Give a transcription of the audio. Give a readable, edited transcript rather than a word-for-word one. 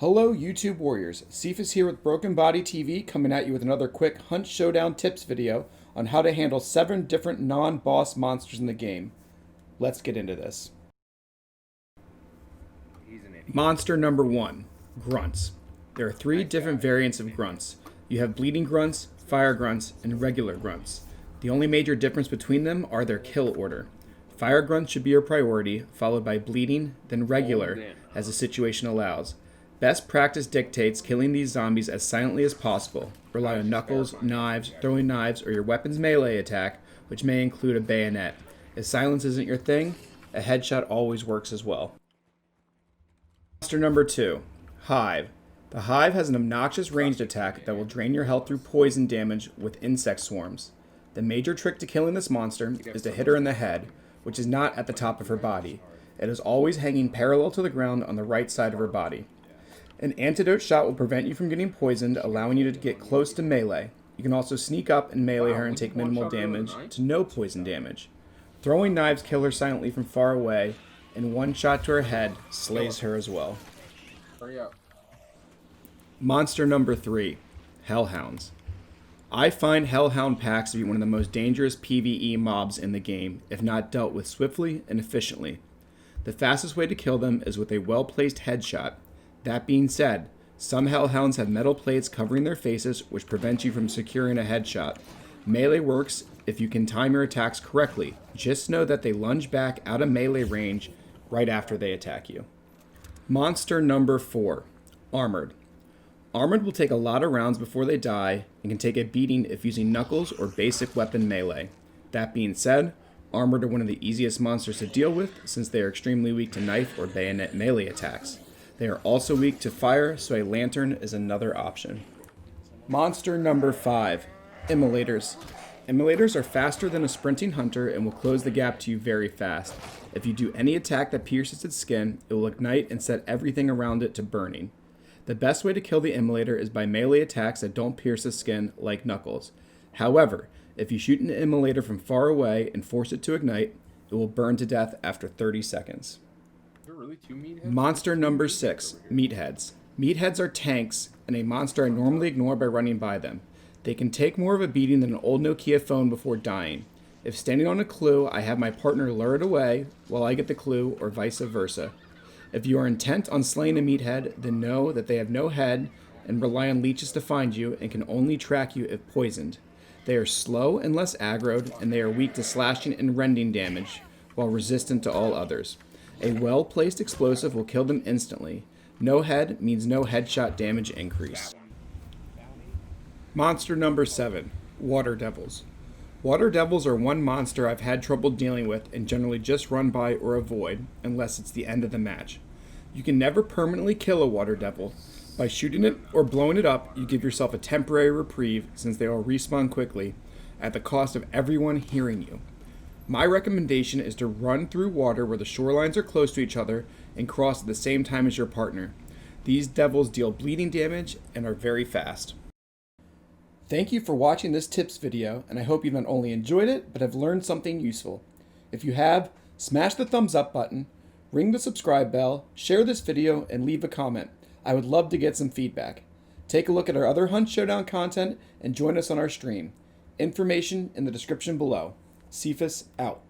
Hello YouTube warriors, Cephas here with Broken Body TV coming at you with another quick Hunt Showdown tips video on how to handle 7 different non-boss monsters in the game. Let's get into this. Monster number 1, Grunts. There are 3 different variants of Grunts. You have Bleeding Grunts, Fire Grunts, and Regular Grunts. The only major difference between them are their kill order. Fire Grunts should be your priority, followed by Bleeding, then Regular, as the situation allows. Best practice dictates killing these zombies as silently as possible. Rely on knuckles, knives, throwing knives, or your weapon's melee attack, which may include a bayonet. If silence isn't your thing, a headshot always works as well. Monster number 2, Hive. The Hive has an obnoxious ranged attack that will drain your health through poison damage with insect swarms. The major trick to killing this monster is to hit her in the head, which is not at the top of her body. It is always hanging parallel to the ground on the right side of her body. An antidote shot will prevent you from getting poisoned, allowing you to get close to melee. You can also sneak up and melee her and take minimal damage to no poison damage. Throwing knives kill her silently from far away, and one shot to her head slays her as well. Hurry up. Monster number 3, Hellhounds. I find Hellhound packs to be one of the most dangerous PvE mobs in the game, if not dealt with swiftly and efficiently. The fastest way to kill them is with a well-placed headshot. That being said, some Hellhounds have metal plates covering their faces which prevent you from securing a headshot. Melee works if you can time your attacks correctly. Just know that they lunge back out of melee range right after they attack you. Monster number 4, Armored. Armored will take a lot of rounds before they die and can take a beating if using knuckles or basic weapon melee. That being said, Armored are one of the easiest monsters to deal with since they are extremely weak to knife or bayonet melee attacks. They are also weak to fire, so a lantern is another option. Monster number 5, Immolators. Immolators are faster than a sprinting hunter and will close the gap to you very fast. If you do any attack that pierces its skin, it will ignite and set everything around it to burning. The best way to kill the Immolator is by melee attacks that don't pierce the skin, like knuckles. However, if you shoot an Immolator from far away and force it to ignite, it will burn to death after 30 seconds. Really 2 meatheads? Monster number 6, Meatheads. Meatheads are tanks, and a monster I normally ignore by running by them. They can take more of a beating than an old Nokia phone before dying. If standing on a clue, I have my partner lure it away while I get the clue, or vice versa. If you are intent on slaying a Meathead, then know that they have no head and rely on leeches to find you and can only track you if poisoned. They are slow and less aggroed, and they are weak to slashing and rending damage, while resistant to all others. A well-placed explosive will kill them instantly. No head means no headshot damage increase. Monster number 7, Water Devils. Water Devils are one monster I've had trouble dealing with and generally just run by or avoid, unless it's the end of the match. You can never permanently kill a Water Devil. By shooting it or blowing it up, you give yourself a temporary reprieve since they will respawn quickly, at the cost of everyone hearing you. My recommendation is to run through water where the shorelines are close to each other and cross at the same time as your partner. These devils deal bleeding damage and are very fast. Thank you for watching this tips video, and I hope you've not only enjoyed it, but have learned something useful. If you have, smash the thumbs up button, ring the subscribe bell, share this video, and leave a comment. I would love to get some feedback. Take a look at our other Hunt Showdown content and join us on our stream. Information in the description below. Cephas out.